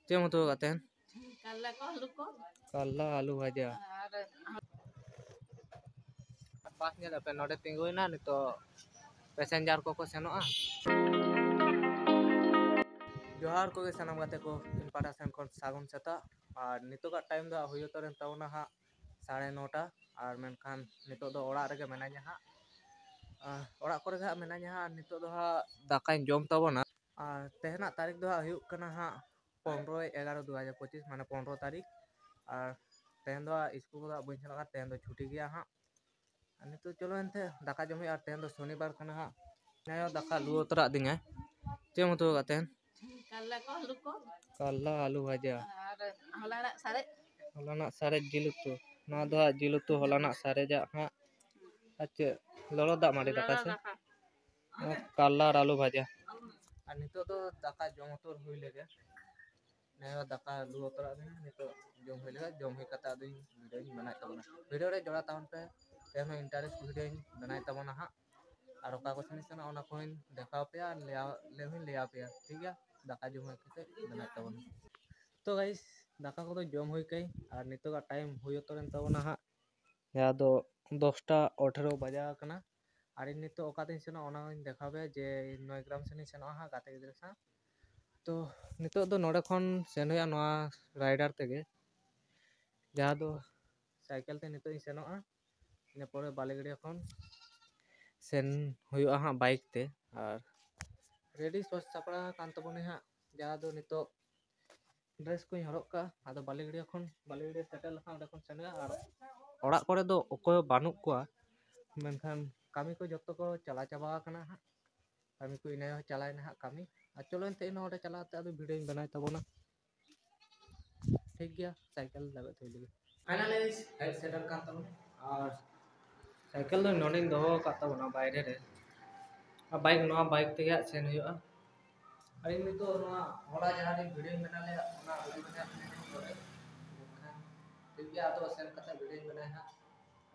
Cem tu katen Kalau kala alu bhaja pas ᱧᱮᱞ ᱯᱮ ᱱᱚᱰᱮ ᱛᱤᱸᱜᱩᱭᱱᱟ ᱱᱤᱛᱚᱜ ᱯᱮᱥᱮᱧᱡᱟᱨ ᱠᱚᱠᱚ ᱥᱮᱱᱚᱜᱼᱟ ᱡᱚᱦᱟᱨ ᱠᱚᱜᱮ ᱥᱟᱱᱟᱢ ᱜᱟᱛᱮ ᱠᱚ ᱤᱧ ᱯᱟᱦᱴᱟ ᱥᱮᱱ ᱠᱷᱚᱱ ᱥᱟᱹᱜᱩᱱ ᱥᱮᱛᱟᱜ ᱟᱨ ᱱᱤᱛᱚᱜᱟᱜ ᱴᱟᱭᱤᱢ ᱫᱚ ᱦᱩᱭ ᱩᱛᱟᱹᱨᱮᱱ ᱛᱟᱵᱚᱱᱟ ᱦᱟᱸᱜ 9:30 ᱟᱨ ᱢᱮᱱᱠᱷᱟᱱ ᱱᱤᱛᱚᱜ ᱫᱚ ᱚᱲᱟᱜ ᱨᱮᱜᱮ ᱢᱮᱱᱟᱧᱟ ᱦᱟᱸᱜ ᱚᱲᱟᱜ ᱠᱚᱨᱮ ᱦᱟᱸᱜ ᱢᱮᱱᱟᱧᱟ ᱦᱟᱸᱜ ᱱᱤᱛᱚᱜ ᱫᱚ ᱦᱟᱸᱜ ᱫᱟᱠᱟᱧ ᱡᱚᱢ ᱛᱟᱵᱚᱱᱟ ᱟᱨ ᱛᱮᱦᱮᱧᱟᱜ ᱛᱟᱹᱨᱤᱠᱷ ᱫᱚ ᱦᱟᱸᱜ ᱦᱩᱭᱩᱜ ᱠᱟᱱᱟ ᱦᱟᱸᱜ 15/11/2025 ᱢᱟᱱᱮ 15 ᱛᱟᱹᱨᱤᱠᱷ ᱟᱨ ᱛᱮᱦᱮᱧ ᱫᱚ ᱤᱥᱠᱩᱞ ᱠᱚᱫᱚ ᱵᱟᱹᱧ ᱪᱟᱞᱟᱜᱼᱟ ᱛᱮᱦᱮᱧ ᱫᱚ ᱪᱷᱩᱴᱤ ᱜᱮᱭᱟ ᱦᱟᱸᱜ ᱟᱨ ᱱᱤᱛᱚᱜ ᱪᱚᱞᱚ ᱮᱱᱛᱮ ᱫᱟᱠᱟ ᱡᱚᱢ ᱦᱩᱭᱩᱜᱼᱟ ᱛᱮᱦᱮᱧ ᱫᱚ ᱥᱚᱱᱤᱵᱟᱨ ᱠᱟᱱᱟ ᱦᱟᱸᱜ ᱱᱟᱭᱚ ᱫᱟᱠᱟ ᱞᱩ ᱩᱛᱟᱹᱨᱟᱜ ᱫᱤᱧᱟᱭ ᱪᱮᱫ ᱮᱢ ᱩᱛᱩ ᱟᱠᱟᱫ ᱛᱮᱦᱮᱧ ᱠᱟᱞᱞᱟ ᱟᱞᱩ ᱵᱷᱟᱡᱟ ᱦᱚᱞᱟᱱᱟᱜ ᱥᱟᱨᱮᱡ ᱡᱤᱞ ᱩᱛᱩ ᱱᱚᱣᱟ ᱫᱚ ᱦᱟᱸᱜ ᱡᱤᱞ ᱩᱛᱩ ᱦᱚᱞᱟᱱᱟᱜ ᱥᱟᱨᱮᱡᱟᱜ ᱦᱟᱸᱜ ᱟᱨ ᱪᱮᱫ ᱞᱚᱞᱚ ᱫᱟᱜ ᱢᱟᱹᱰᱤ ᱫᱟᱠᱟ ᱥᱮ ᱠᱟᱞᱞᱟ ᱟᱨ ᱟᱞᱩ ᱵᱷᱟᱡᱟ ᱟᱨ ᱱᱤᱛᱚᱜ ᱫᱚ ᱫᱟᱠᱟ ᱡᱚᱢ ᱩᱛᱟᱹᱨ ᱦᱩᱭ ᱞᱮᱜᱮ ᱱᱟᱭᱚ ᱫᱟᱠᱟ ᱞᱩ ᱩᱛᱟᱹᱨᱟᱜ ᱫᱤᱧ ᱱᱤᱛᱚᱜ ᱡᱚᱢ ᱦᱩᱭ ᱞᱮᱜᱮ ᱡᱚᱢ ᱦᱩᱭ ᱠᱟᱛᱮ ᱟᱫᱚᱧ ᱵᱷᱤᱰᱤᱭᱳᱧ ᱵᱮᱱᱟᱣᱮᱫ ᱛᱟᱵᱚᱱᱟ ᱵᱷᱤᱰᱤᱭᱳ ᱨᱮ ᱡᱚᱲᱟᱣ ᱛᱟᱵᱚᱱ ᱯᱮ ᱛᱮᱦᱮᱧ ᱦᱚᱸ ᱤᱱᱴᱟᱨᱮᱥᱴ ᱵᱷᱤᱰᱤᱭᱳᱧ ᱵᱮᱱᱟᱣ ᱛᱟᱵᱚᱱᱟ ᱦᱟᱸᱜ আর ওকা কথা নিছ না ওনা কইন দেখাও পেয়া লেহুন লিয়া পেয়া ঠিক আছে দাকা জম হয়ে কেতে বেনাই তাবন তো গাইস দাকা কত জম হই কাই আর নিতোগা টাইম হুই উতরেন তাবনা হা या दो 10:18 बजा कना আর নিতো ওকা দিন সেনা ওনা দেখাবে যে 9 গ্রাম সেনি সেনা হা গাতে গিদ্রা সা তো নিতো দো নড়ে খন সেন হয়া নোয়া রাইডার তেগে যা দো সাইকেল তে নিতো সেনোआ ᱤᱱᱟᱹ ᱯᱚᱨᱮ ᱵᱟᱞᱮᱜᱟᱲᱤᱭᱟ ᱠᱷᱚᱱ ᱥᱮᱱ ᱦᱩᱭᱩᱜᱼᱟ ᱦᱟᱸᱜ ᱵᱟᱭᱤᱠ ᱛᱮ ᱟᱨ ᱨᱮᱰᱤ ᱥᱟᱯᱲᱟᱣ ᱠᱟᱱ ᱛᱟᱵᱚᱱᱟ ᱦᱟᱸᱜ ᱡᱟᱦᱟᱸ ᱫᱚ ᱱᱤᱛᱚᱜ ᱰᱨᱮᱥ ᱠᱚᱧ ᱦᱚᱨᱚᱜ ᱠᱟᱜᱼᱟ ᱟᱫᱚ ᱵᱟᱞᱮᱜᱟᱲᱤᱭᱟ ᱠᱷᱚᱱ ᱵᱟᱞᱮᱜᱟᱲᱤᱭᱟ ᱥᱮᱴᱮᱨ ᱞᱮᱠᱷᱟᱱ ᱚᱸᱰᱮ ᱠᱷᱚᱱ ᱥᱮᱱᱚᱜᱼᱟ ᱟᱨ ᱚᱲᱟᱜ ᱠᱚᱨᱮ ᱫᱚ ᱚᱠᱚᱭ ᱵᱟᱹᱱᱩᱜ ᱠᱚᱣᱟ ᱢᱮᱱᱠᱷᱟᱱ ᱠᱟᱹᱢᱤ ᱠᱚ ᱡᱚᱛᱚ ᱠᱚ ᱪᱟᱞᱟᱣ ᱪᱟᱵᱟ ᱟᱠᱟᱱᱟ ᱦᱟᱸᱜ ᱠᱟᱹᱢᱤ ᱠᱚ ᱤᱱᱟᱹ ᱪᱟᱞᱟᱣᱮᱱᱟ ᱦᱟᱸᱜ ᱠᱟᱹᱢᱤ ᱟᱨ ᱪᱚᱞᱚ ᱮᱱᱛᱮ ᱤᱱᱟᱹ ᱚᱸᱰᱮ ᱪᱟᱞᱟᱣ ᱠᱟᱛᱮ ᱟᱫᱚ ᱵᱷᱤᱰᱤᱭᱳᱧ ᱵᱮᱱᱟᱣ ᱛᱟᱵᱚᱱᱟ ᱴᱷᱤᱠ ᱜᱮᱭᱟ ᱥᱟᱭᱠᱮᱞ ᱞᱟᱜᱟᱫ ᱛᱷᱩᱭ ᱞᱟᱹᱜᱤᱫ finally head settle kan tabona और साइकिल दो नोडिंग दोहो का tabona बाहरे रे अब बाइक नवा बाइक ते सेन हुआ अरे नितो नवा होला जहां वीडियो बना ले ओना अगली बजा करे ठीक गया तो सेन कथा वीडियो बना है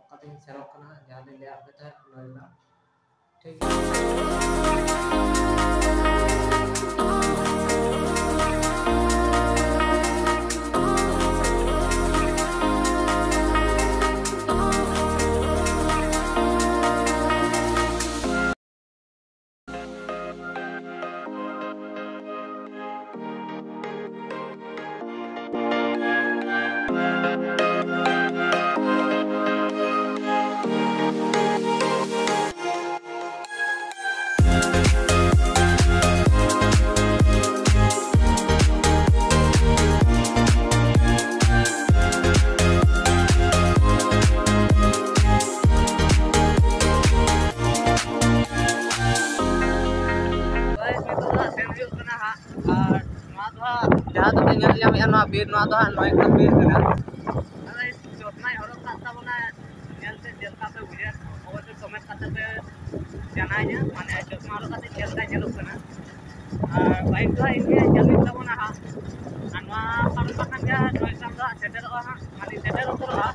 ओका दिन सेरो कना जहां ले आप बेटा नोइना ठीक जहाँ तो ᱧᱮᱞ ᱧᱟᱢᱮᱜᱼᱟ ᱱᱚᱣᱟ ᱵᱤᱨ ᱱᱚᱣᱟ ᱫᱚ ᱦᱟᱸᱜ 9 ᱜᱨᱟᱢ ᱵᱤᱨ ᱠᱟᱱᱟ ᱟᱫᱚ ᱪᱚᱥᱢᱟᱭ ᱦᱚᱨᱚᱜ ᱠᱟᱜ ᱛᱟᱵᱚᱱᱟ ᱧᱮᱞᱛᱮ ᱪᱮᱫ ᱞᱮᱠᱟ ᱯᱮ ᱵᱩᱡᱷᱟᱹᱣ ᱚᱵᱚᱥᱥᱳᱭ ᱠᱚᱢᱮᱱᱴ ᱠᱟᱛᱮ ᱯᱮ ᱡᱟᱱᱟᱣᱤᱧᱟ ᱢᱟᱱᱮ ᱪᱚᱥᱢᱟ ᱦᱚᱨᱚᱜ ᱠᱟᱛᱮ ᱪᱮᱫ ᱞᱮᱠᱟ ᱧᱮᱞᱚᱜ ᱠᱟᱱᱟ ᱟᱨ ᱵᱟᱭᱤᱠ ᱫᱚ ᱤᱧᱜᱮ ᱪᱟᱹᱞᱩᱭ ᱛᱟᱵᱚᱱᱟ ᱦᱟᱸᱜ ᱟᱨ ᱱᱚᱣᱟ ᱯᱟᱨᱚᱢ ᱞᱮᱠᱷᱟᱱ ᱜᱮ 9 ᱜᱨᱟᱢ ᱫᱚ ᱦᱟᱸᱜ ᱥᱮᱴᱮᱨᱚᱜᱼᱟ ᱦᱟᱸᱜ ᱢᱟᱱᱮ ᱥᱮᱴᱮᱨ ᱩᱛᱟᱹᱨᱚᱜᱼᱟ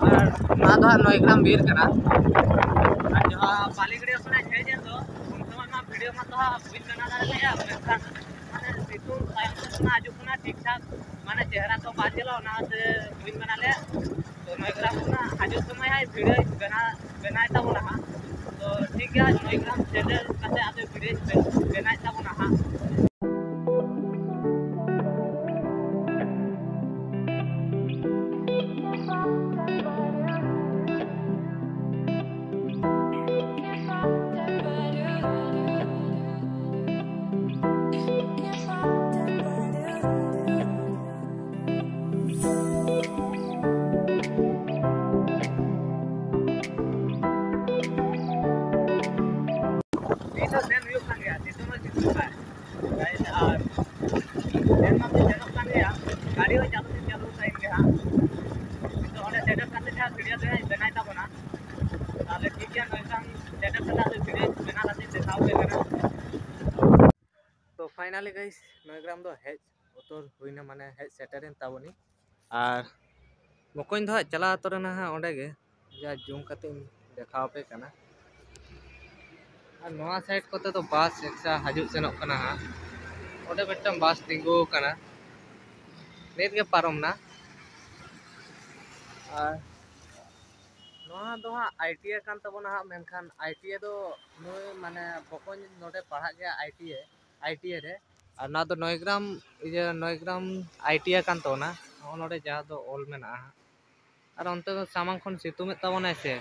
ᱟᱨ ᱱᱚᱣᱟ ᱫᱚ ᱦᱟᱸᱜ 9 ᱜᱨᱟम ᱵᱤᱨ ᱠᱟᱱᱟ ᱟᱨ ᱡᱟᱦᱟᱸ ᱵᱟᱞᱤᱜᱟᱲᱤᱭᱟ ᱠᱷᱚᱱᱟᱜ ᱦᱮᱡ ᱮᱱ ᱫᱚ ᱩᱱ ᱥᱚᱢᱚᱭ ᱢᱟ ᱵᱷᱤᱰᱤᱭᱳ ᱢᱟᱛᱚ ᱦᱟᱸᱜ ᱵᱟᱹᱧ ᱵᱮᱱᱟᱣ ᱫᱟᱲᱮᱭᱟᱜᱼᱟ ᱢᱮᱱᱠᱷᱟन माने सितुंग तायम से ना आजू ना ठीक ठाक माने चेहरा तो बाजेलो ना से बुइन बना ले तो 9 ग्राम ना आजू समय है वीडियो बना ताबोना तो ठीक है 9 ग्राम सेटल कते आते वीडियो बना ताबोना तो फाइनली गाइस 9 ग्राम दो हेज उतर हुईना माने हेज सेटरेन ताबनी और मकोइन दो चला तोरना हा ओंडे गे जा जूम कते देखाव पे कना और नवा साइड कोते तो बस एक्सा हजू सेनोक कना हा ओंडे बेटम बस तिंगू कना ᱱᱤᱛ ᱜᱮ ᱯᱟᱨᱚᱢ ᱱᱟ ᱟᱨ ᱱᱚᱣᱟ ᱫᱚ ᱦᱟᱸᱜ ITA ᱠᱟᱱ ᱛᱟᱵᱚᱱᱟ ᱦᱟᱸᱜ ᱢᱮᱱᱠᱷᱟन ITA ᱫᱚ ᱱᱩᱭ ᱢᱟᱱᱮ ᱵᱚᱠᱚᱧ ᱱᱚᱰᱮ ᱯᱟᱲᱦᱟᱜ ᱜᱮᱭᱟ ITA ᱨᱮ ᱟᱨ ᱱᱚᱣᱟ ᱫᱚ নয়গ্রাম ITA ᱠᱟᱱ ᱛᱟᱵᱚᱱᱟ ᱱᱚᱜᱼᱚ ᱱᱚᱰᱮ ᱡᱟᱦᱟᱸ ᱫᱚ ᱚᱞ ᱢᱮᱱᱟᱜᱼᱟ ᱟᱨ ᱚᱱᱛᱮ ᱫᱚ ᱥᱟᱢᱟᱝ ᱠᱷᱚᱱ ᱥᱤᱛᱩᱝ ᱮᱫ ᱛᱟᱵᱚᱱᱟᱭ ᱥᱮ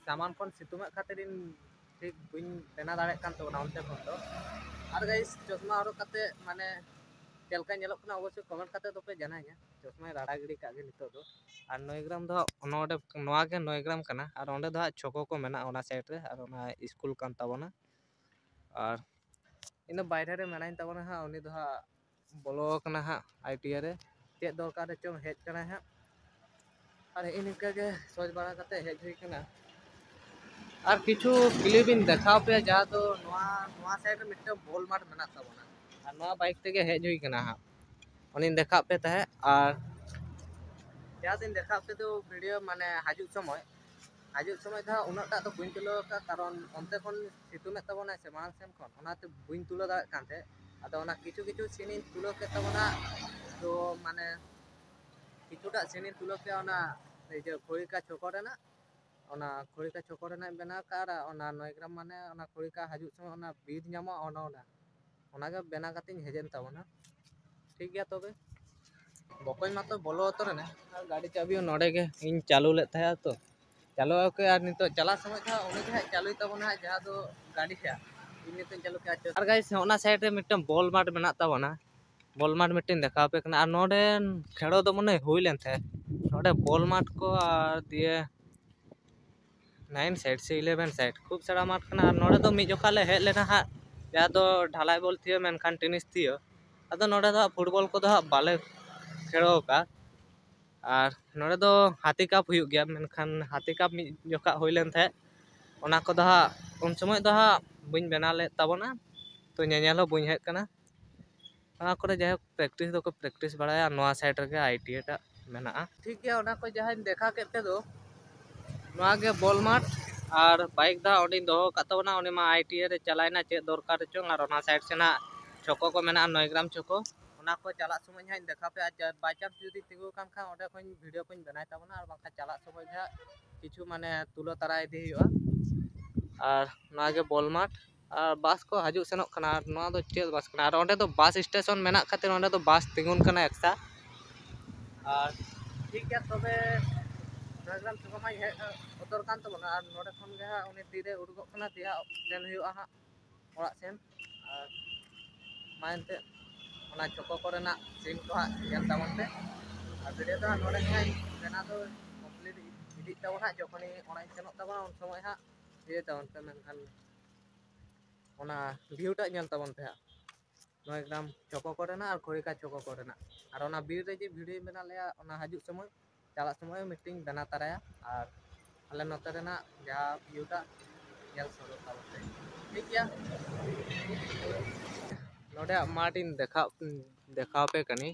ᱥᱟᱢᱟᱝ ᱠᱷᱚᱱ ᱥᱤᱛᱩᱝ ᱮᱫ ᱠᱷᱟᱹᱛᱤᱨ ᱤᱧ ᱴᱷᱤᱠ ᱵᱟᱹᱧ ᱵᱮᱱᱟᱣ ᱫᱟᱲᱮᱭᱟᱜ ᱠᱟᱱ ᱛᱟᱵᱚᱱᱟ ᱚᱱᱛᱮ ᱠᱷᱚᱱ ᱫᱚ ᱟᱨ गाइस चश्मा ᱦᱚᱨᱚᱜ ᱠᱟᱛᱮ ᱢᱟᱱᱮ ᱪᱮᱫ ᱞᱮᱠᱟ ᱧᱮᱞᱚᱜ ᱠᱟᱱᱟ ᱚᱵᱚᱥᱥᱳᱭ ᱠᱚᱢᱮᱱᱴ ᱠᱟᱛᱮ ᱫᱚᱯᱮ ᱡᱟᱱᱟᱣᱤᱧᱟ ᱪᱚᱥᱢᱟᱭ ᱨᱟᱲᱟ ᱜᱤᱰᱤ ᱠᱟᱜ ᱜᱮ ᱱᱤᱛᱚᱜ ᱫᱚ ᱟᱨ নয়গ্রাম ᱫᱚ ᱱᱚᱰᱮ ᱱᱚᱣᱟ ᱜᱮ নয়গ্রাম ᱠᱟᱱᱟ ᱟᱨ ᱚᱸᱰᱮ ᱫᱚ ᱦᱟᱸᱜ ᱪᱷᱚᱠᱚ ᱠᱚ ᱢᱮᱱᱟᱜᱼᱟ ᱚᱱᱟ ᱥᱟᱭᱤᱰ ᱨᱮ ᱟᱨ ᱚᱱᱟ ᱥᱠᱩᱞ ᱠᱟᱱ ᱛᱟᱵᱚᱱᱟ ᱟᱨ ᱤᱧ ᱫᱚ ᱵᱟᱭᱨᱮ ᱨᱮ ᱢᱮᱱᱟᱧ ᱛᱟᱵᱚᱱᱟ ᱦᱟᱸᱜ ᱩᱱᱤ ᱫᱚ ᱦᱟᱸᱜ ᱵᱚᱞᱚ ᱠᱟᱱᱟ ᱦᱟᱸᱜ ITA ᱨᱮ ᱪᱮᱫ ᱫᱚᱨᱠᱟᱨ ᱨᱮ ᱪᱚᱝ ᱦᱮᱡ ᱠᱟᱱᱟᱭ ᱦᱟᱸᱜ ᱟᱨ ᱤᱱᱠᱟᱹ ᱜᱮ ᱥᱚᱡ ᱵᱟᱲᱟ ᱠᱟᱛᱮ ᱦᱮᱡ ᱦᱩᱭ ᱠᱟᱱᱟ আর কিছু ক্লিপ ইন দেখাও পে যা তো নোয়া সাইড রে মিটটা বল মাঠ মেনা তাবনা আর নোয়া বাইক থেকে হেজ হুই কানা হা উনি দেখা পে তাহে আর যা দিন দেখা পে তো ভিডিও মানে হাজুক সময় দা উনাটা তো বুইন তুলো কা কারণ অন্তে খন সিতুমে তাবনা সে মাং সেম খন ওনাতে বুইন তুলো দা কানতে আদা ওনা কিছু কিছু সিনিন তুলো কে তাবনা তো মানে কিছুটা সিনিন তুলো কে ওনা এই যে খড়িকা চকরে না ona khorika chokor rena bena kara ona Nayagram মানে ona khorika hajug সময় ona bid nyamo ona ge bena katin hejen tabona ঠিক গিয়া তবে বকই মাতো বলো অতরে না আর গাড়ি চাবিও নড়ে গে ইন চালু লেত থায়া তো চালু ওকে আর নিতো চালা সময় থা উনি গে চালুই তাবনা যাহা দো গাড়ি থা ইন নিতো চালু কে আর গাइस ওনা সাইড রে মিটম বল মাঠ মেনা তাবনা বল মাঠ মিটিন দেখা পে কনা আর নডে খেড়ো দো মনে হুই লেন থে নডে বল মাঠ को আর দিয়ে 9 साइड से 11 साइड खूब सारा माठ कना और नोडे दो मी जोखा ले हेज लेना हा या तो ढालाई बॉल थियो मेनखान टेनिस थियो अदो नोडे दो फुटबॉल को दो बाले खेड़ो का और नोडे दो हाथी कप हुई गया मेनखान हाथी कप मी जोखा हुई लेन थे ओना को दो उन समय दो बइन बना ले ताबोना तो ñeñel हो बइन हेज कना ओना करे जाय प्रैक्टिस दो को प्रैक्टिस बड़ाया नोआ साइड रे ITA टा मेना ठीक गया ओना को जहां देखा केते दो ᱱᱚᱣᱟᱜᱮ ᱵᱚᱞ ᱢᱟᱴ ᱟᱨ ᱵᱟᱭᱤᱠ ᱫᱟ ᱚᱸᱰᱮᱧ ᱫᱚᱦᱚ ᱠᱟᱫ ᱛᱟᱵᱚᱱᱟ ᱩᱱᱤ ᱢᱟ ITA ᱨᱮ ᱪᱟᱞᱟᱭᱱᱟ ᱪᱮᱫ ᱫᱚᱨᱠᱟর ᱪᱚᱝ ᱟᱨ ᱚᱱᱟ ᱥᱟᱭᱤᱰ ᱥᱮᱱᱟᱜ ᱪᱷᱚᱠᱚ ᱠᱚ ᱢᱮᱱᱟᱜᱼᱟ ᱱᱚᱭগ্রাম ᱪᱷᱚᱠᱚ ᱚᱱᱟ ᱠᱚ ᱪᱟᱞᱟᱜ ᱥᱚᱢᱚᱭ ᱦᱟᱸᱜ ᱫᱮᱠᱷᱟ ᱯᱮ ᱟᱨ ᱵᱟᱭ ᱪᱟᱱᱥ ᱡᱩᱫᱤ ᱛᱤᱸᱜᱩ ᱠᱟᱱ ᱠᱷᱟᱱ ᱚᱸᱰᱮ ᱠᱷᱚᱱ ᱵᱷᱤᱰᱤᱭᱳ ᱠᱚᱧ ᱵᱮᱱᱟᱣ ᱛᱟᱵᱚᱱᱟ ᱟᱨ ᱵᱟᱝᱠᱷᱟᱱ ᱪᱟᱞᱟᱜ ᱥᱚᱢᱚᱭ ᱦᱟᱸᱜ কিছু মানে তুলো তারা ইᱫᱤ ᱦᱩᱭᱩᱜᱼᱟ আর ᱱᱚᱣᱟᱜᱮ ᱵᱚᱞ ᱢᱟᱴ আর বাস ᱠᱚ ᱦᱤᱡᱩᱜ ᱥᱮᱱᱚᱜ ᱠᱟᱱᱟ ᱟᱨ ᱱᱚᱣᱟ ᱫᱚ ᱪᱮᱫ ᱵᱟᱥ ᱠᱟᱱᱟ ᱟᱨ ᱚᱸᱰᱮ ᱫᱚ ᱵᱟᱥ ᱥᱴᱮᱥᱚᱱ ᱢᱮᱱᱟᱜ ᱠᱷᱟᱹᱛᱤᱨ ᱚᱸᱰᱮ ᱫᱚ ᱵᱟᱥ ᱛᱤᱸᱜᱩᱱ ᱠᱟᱱᱟ ᱮᱠᱥᱟ আর ᱴᱷᱤᱠ ᱜᱮᱭᱟ ᱛᱚᱵᱮ नयग्राम चौको मा हेज उतर कान तबना और नोडे खन गे हा उनी तीरे उडुगोग कना तिया सेन हुआ हा ओड़ा सेन और मानते ओना चौको कोरेना सीन को हा नेल ताबन पे और वीडियो तो नोडे गे बेना तो कंप्लीट इदि ताबना जखनी ओना सेनो ताबना उन समय हा ये ताबन पे मेनखान ओना ভিউটা नेल ताबन पे নয়গ্রাম চৌको कोरेना और खड़िका चौको कोरेना और ओना बीर रे जे वीडियो बना लेया ओना हाजुग समय चालाक समय मीटिंग बना ताराया और आले नोते रेना जहाँ व्यूटा नेल सरो ताबते ठीक गया नोडे मार्टिन देखाव पे कनी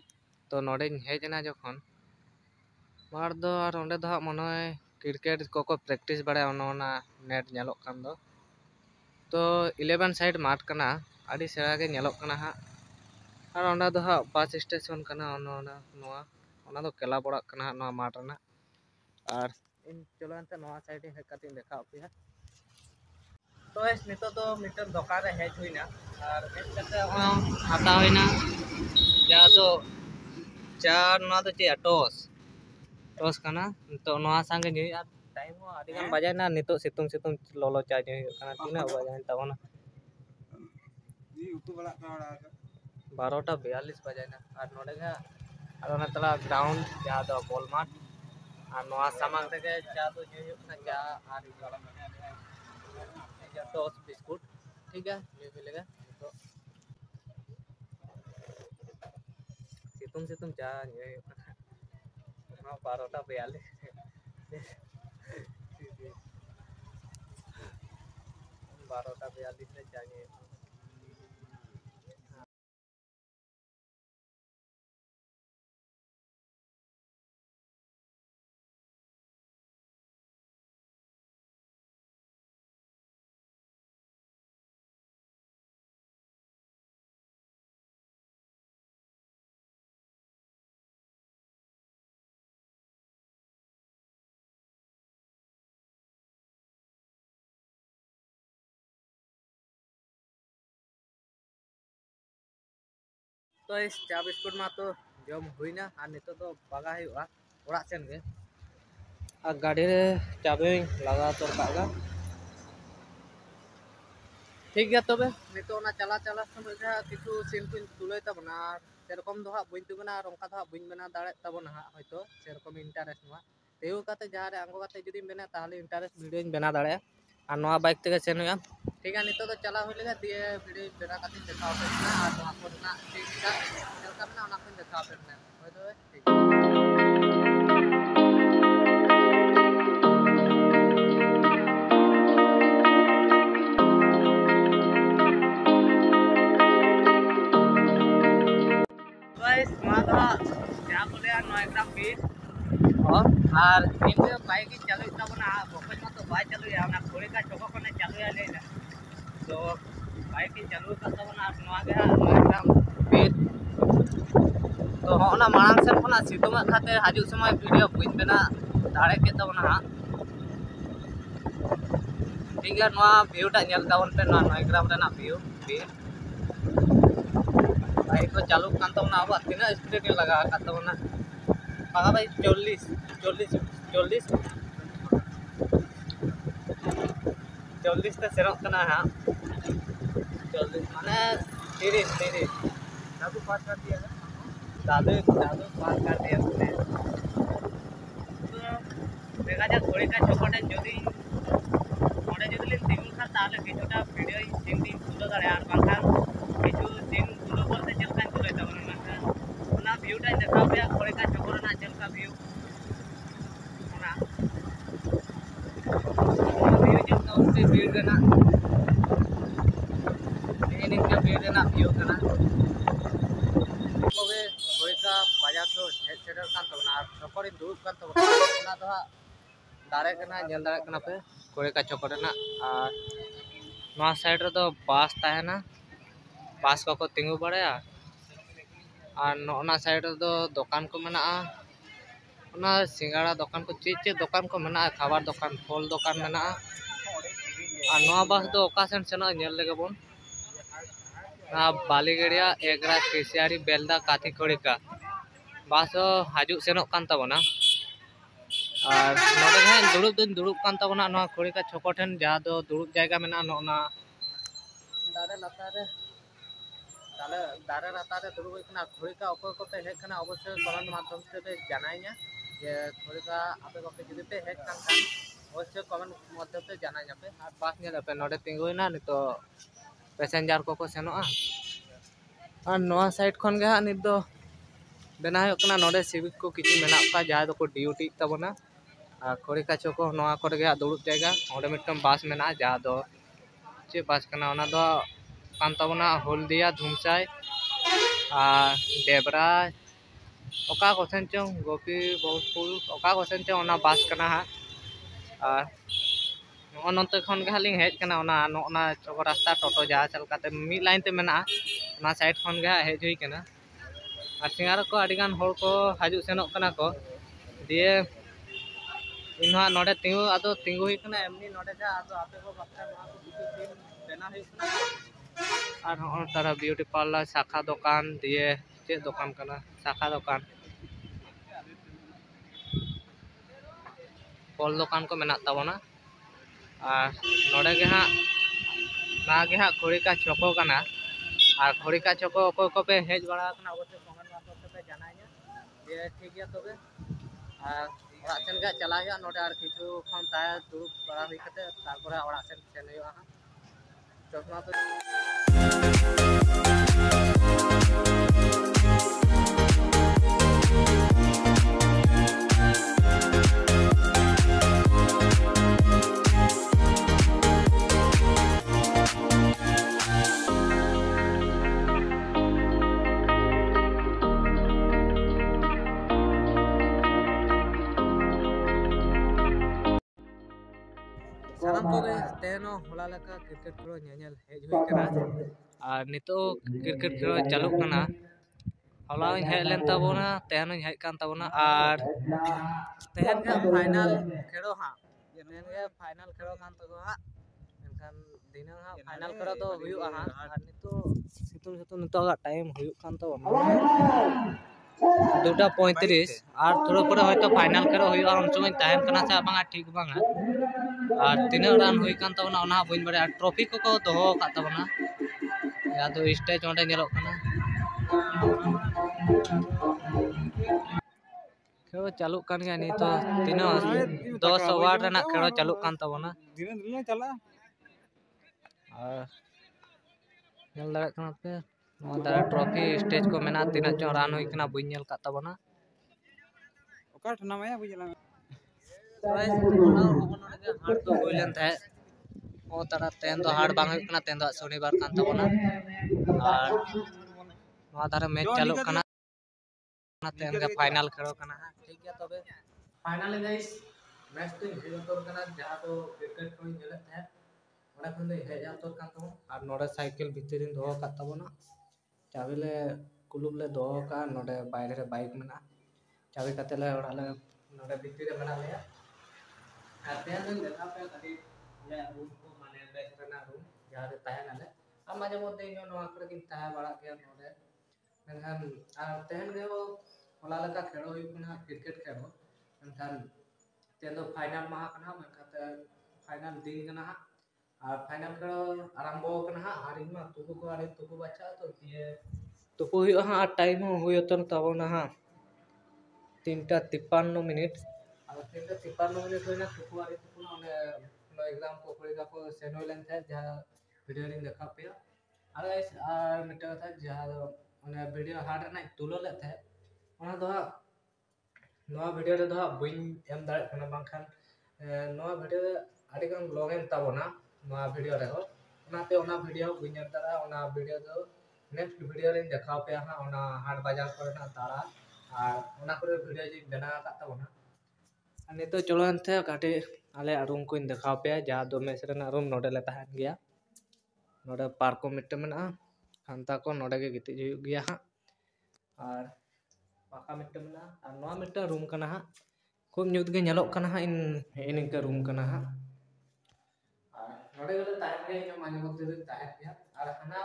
तो नोडे हेजना जखन मार दो और ओंडे दो मने क्रिकेट को प्रैक्टिस बड़ा ओना नेट नेलोक कान दो तो 11 साइड माठ कना आडी सेरा गे नेलोक कना हा और ओंडा दो बस स्टेशन कना ओना दो केला पड़ाक कना नोआ माठ रना और इन चलो एंते नोआ साइड हेज काते देखाव पे तो एस नितो दो मिटर दोकान रे हेज हुइना और हेज काते हाता हुइना जा दो चार नोआ दो चे टॉस कना तो नोआ संगे नी टाइम हो आडी गान बजायना नितो सितुंग सितुंग लोलो चा जे कना तिना बजायन ताबोना जी उतु बड़ा काड़ा 12:42 बजायना और नोडे गा और ओना तला ग्राउंड जा दो बॉल माठ और नोआ सामांग रे चा दो जे कना चा और जा टॉस बिस्कुट ठीक है ये मिलेगा तो सितुंग सितुंग चा ये कना 12:42 12:42 में चाहिए तो चा बिस्कुट मा तो जम हुईना और नितो तो बागा हुआ ओड़ा सेन गे और गाड़ी रे चाबी लगा तो कागा ठीक गया तबे नितो ना चला चला समय गा किछु सीन को तुले तबना सेरकम दो हा बइन तुगना और onka दो हा बइन बना दाड़े तबना हा हयतो सेरकम इंटरेस्ट मा तेउ काते जहारे आंगो काते जुदी बना ताहले इंटरेस्ट वीडियो बना दाड़े और नवा बाइक तेगे सेन हुआ ठीक है नितो तो चला हुई लेगा दिए वीडियो बना काते देखाव पे ना और नवा को ना ठीक का चलका ना ओना को देखाव पे ना होय तो ठीक क्या बोले एकदम बीस और इनके बाइक चालू तबना बकज मा तो बाय चालू या खोड़ी का चोको को चालू या ले तो बाइक चालू का तबना एकदम बीस तो होना मांग से खना सितुंग खाते हाजू समय वीडियो बइन बना दाड़े के तबना ठीक है व्यूटा तबन पे नोएग्राम व्यू बाइक को चालू कान तबना अब तीना स्पीड लगा तबना पागा भाई 40 ते सेरोक कना हां 40 माने 30 दादू पास कर दिया दादू पास कर दिया उसने तो देखा जा थोड़ी का चौपटे जदी ओडे जदी लिन तिगुन खा ताले किछुटा वीडियो सीन दिन तुलो दाड़े आर बांखान किछु सीन तुलो बोलते चलकान तुले तबना ना व्यूटा देखा पे थोड़ी का चौपरना चलका व्यू ना व्यू जो तो उसके व्यू देना इनके व्यू देना व्यू करना तबे थोड़ी का बाजार तो हेड सेटर कान तबना चौपर दुब कान तबना ना तो दारे कना जल दारे कना पे कोड़े का चौकड़ना और नवा साइड रे तो बास ताहेना बास को तिंगु बड़ाया और नोना साइड रे तो दुकान को मेना ओना सिंगाड़ा दुकान को चे दुकान को मेना खाबार दुकान फल दुकान मेना और नवा बास दो ओका सेन सेनो नेल लेगे बोन ना बालीगड़िया एगरा केसियारी बेलदा काथी खोड़ी का बास हाजू सेनो कान तबना और नोडे है दुड़ुब कान तबना नवा खोड़ी का छोको ठेन जहाँ दो दुड़ुब जायगा मेना नोना दारे लतारे दारे लतारे दुड़ुब इकना खोड़ी का ऊपर को पे हेड कना अवश्य कमेंट माध्यम से पे जानाइया जे खोड़ी का आपे बापे जुदी पे हेड कान खान अवश्य कमेंट माध्यम से जानाइया पे और बास नेल पे नोडे तिंगुइना नितो पैसेंजर को सेनोआ और नवा साइड खन गे नित दो बेना होकना नोडे सिविक को किछु मेना का जहाँ दो को ड्यूटी तबना और खोड़ी का चौको नवा करे गे दुड़ुब जायगा ओडे मिटम बास मेना जहाँ दो चे बास कना ओना दो कान तबना हल्दिया धुमसाई और डेबरा ओका कोसेन चों गोपी बहुपुर ओका कोसेन चों ओना बास कना और नोते खन गे लिंग हेज कना ओना चौको रास्ता टोटो जहाँ चलकाते मी लाइन ते मेना ओना साइड खन गे हेज हुई कना और सिंगार को अडिगान होड़ को हाजू सेनोक कना को दिए इनहा नोडे तिंगु आदो तिंगु हुई कना एमनी नोडे जा आदो आपे को बक्का नोआ को किछु दिन बेना हुई कना और होड़ तारा ब्यूटी पार्लर शाखा दुकान दिए चे दुकान कना शाखा दुकान फल दुकान को मेना तबना और नोडे गे हा ना गे हा खोड़ी का चौको कना और खोड़ी का चौको को पे हेज बड़ा कना अवश्य कमेंट माध्यम से पे जानाइया जे ठीक गया तबे और ओड़ा सेन गे चला गया नोडे और किछु खन ताय दुड़ुब बड़ा हुई कते तारपरे ओड़ा सेन सेन हुआ चश्मा तो सानाम को तेनो होला लका क्रिकेट खेलो नेल हेज हुई कना और नितो क्रिकेट खेलो चालू कना होला हेज लेन तबना तेनो हेज कान तबना और तेन फाइनल खेलो हां तेन फाइनल खेलो कान तबना एनखान दिना हाँ फाइनल खेल तो हुआ हाँ और सितुंग टाइम हुआ कान तो 2:35 और थोड़ा पर हयतो फाइनल खेल हुआ उन समय तहन कना से बांगा ठीक बांगा और तीना रान हुई कान तबना ओना बइन बड़े ट्रॉफी को दोहो का तबना या तो स्टेज ओंडे नेलो कना खेल चालू कान गया नहीं तो तीना 10 ओवर रेना खेल चालू कान तबना धीरे धीरे चला और नेल दाड़े कना पे नोदा ट्रॉफी स्टेज को मेना तीना चो रान हुई कना बइन नेल का तबना ओका ठना माया बुझला हाट तो हुई लेन थे ओ तारा तेन तो हाट बांग हुई कना तेन तो शनिवार कान तबना और नोआ दारे मैच चालू कना तेन के फाइनल खेलो कना ठीक है तबे फाइनल गाइस मैच तो हिरो तो कना जहां तो क्रिकेट को नेले थे ओना खन दे हेज आतोर कान तबो और नोडे साइकिल भितर दो का तबना चाबिले कुलुब ले दो का नोडे बाइरे रे बाइक मेना चाबी कते ले ओड़ा ले नोडे भितर रे मेना ले आते हैं देखा पे कभी या रूम को माने बेस्ट रेना रूम जहां रे ताहे नाले आ माजे मध्य इन नोआ करे किन ताहे बड़ा के नोडे मेनखान आ तेहन गे होला लका खेलो हुई कना क्रिकेट खेलो मेनखान तेन दो फाइनल माहा कना मेनखाते फाइनल दिन कना और फाइनल खेलो आरंभो कना और इमा तुकु को आरे तुकु बच्चा तो ये तुकु हुई हां टाइम हुई तो तबना हां 3:53 मिनट और 3:53 मिनट होइना तुकु आरे तुकु ना नो एग्जाम को परीक्षा को सेन होइलन थे जहां वीडियो रिंग देखा पे और गाइस मिटा था जहां ओने वीडियो हार्ड ना तुलो ले थे ओना दो नोआ वीडियो रे दो बइन एम दाड़े कना बांखान नोआ वीडियो आडी गान लॉगिन ताबोना नोआ वीडियो रे हो ओनाते ओना वीडियो बइन दाड़ा ओना वीडियो दो नेक्स्ट वीडियो रे देखा पे हां ओना हाट बाजार करे ना दाड़ा और ओना करे वीडियो जी बना का ताबोना और नितो चलोन थे काटे आले रूम को देखा पे जहां दो मेस रे ना रूम नोडे ले ताहन गया नोडे पार्क को मिटे मेना खानता को नोडे के गिति हुई गया हां और पाका मिटे मेना और नोआ मिटे रूम कना हां खूब न्यूत गे नेलोक कना हां इन इनके रूम कना हां और नोडे गले ताहन गया इन माने मध्य रे ताहन गया और हना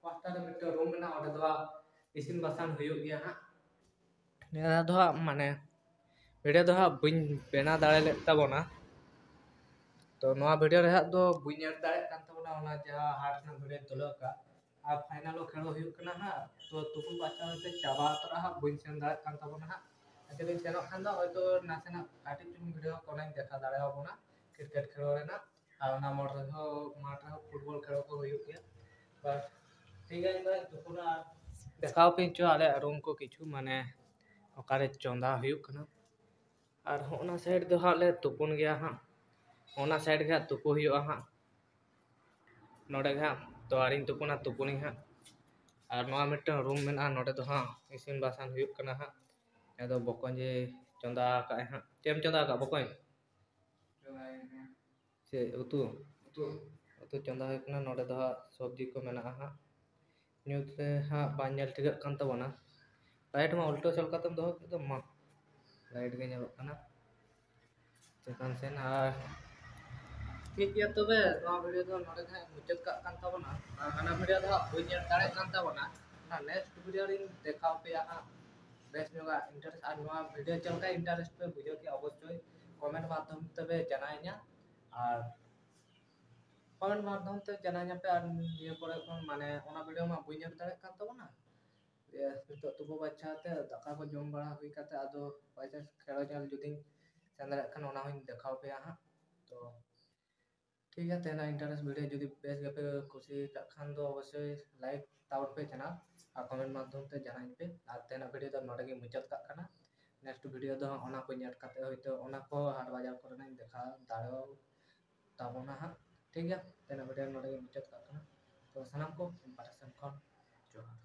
पास्ता रे मिटे रूम मेना ओडे दो इसिन बसान हुई गया हां नेरा दो माने वीडियो दो बइन बेना दाड़े ले ताबोना तो नोआ वीडियो रे दो बइन दाड़े कान ताबोना ओना जहां हाट ना वीडियो तुलो का और फाइनल खेलो हुई कना हां तो तुकु बाचा होते चाबा तरा हां बइन सेन दाड़े कान ताबोना हां अजे सेनो खान दो होयतो नासेना काटी चुन वीडियो कोना देखा दाड़े होबोना क्रिकेट खेलो रे ना और ना मोड रे हो माठ रे फुटबॉल खेलो को हुई गया बस ठीक है भाई तुकु ना देखाओ पिंचो आले रूम को किछु माने ओकारे चंदा हुई कना और होना साइड दो हां ले तुपुन गया हां होना साइड गे तुपु हुआ हां नोडे गे तो आरिन तुपुना तुपुनी हां और नोआ मिटे रूम मेना नोडे दो हां इसिन बासान हुई कना हां यादो बकों जे चंदा का हां चेम चंदा का बकों से उतु उतु चंदा हुई कना नोडे दो हां सब्जी को मेना हां न्यूज रे हां बांजल टिगत कान तबना लाइट मा उल्टो चल कातम दो एकदम मा लाइट गे नेलो कना चेतन सेन और ठीक है तबे नोआ वीडियो दो नोडे गे मुचाद का कान तबना और हना वीडियो दो बइन दाड़े कान तबना ना नेक्स्ट वीडियो रिंग देखाओ पे हां बेस्ट नोगा इंटरेस्ट और नोआ वीडियो चलका इंटरेस्ट पे बुझो कि अवश्य कमेंट माध्यम तबे जनाइना और कमेंट माध्यम ते जनाइना पे और ये परे कोन माने ओना वीडियो मा बइन दाड़े कान तबना ये तो तुबो बच्चा ते दाका को जम बड़ा हुई काते आदो पैसा खेलो चल जुदी सेंदर खान ओना हुई देखाओ पे हां तो ठीक है तेना इंटरेस्ट वीडियो जुदी बेस गपे खुशी का खान दो अवश्य लाइक ताउट पे चैनल और कमेंट माध्यम ते जनाइन पे और तेना वीडियो दो नोडे गे मुचाद का खाना नेक्स्ट वीडियो दो ओना को नेट काते होइतो ओना को हाट बाजार करना देखा दाड़ो ताबोना हां ठीक है तेना वीडियो नोडे गे मुचाद का खाना तो सनाम को इंपरेशन खन जोहार।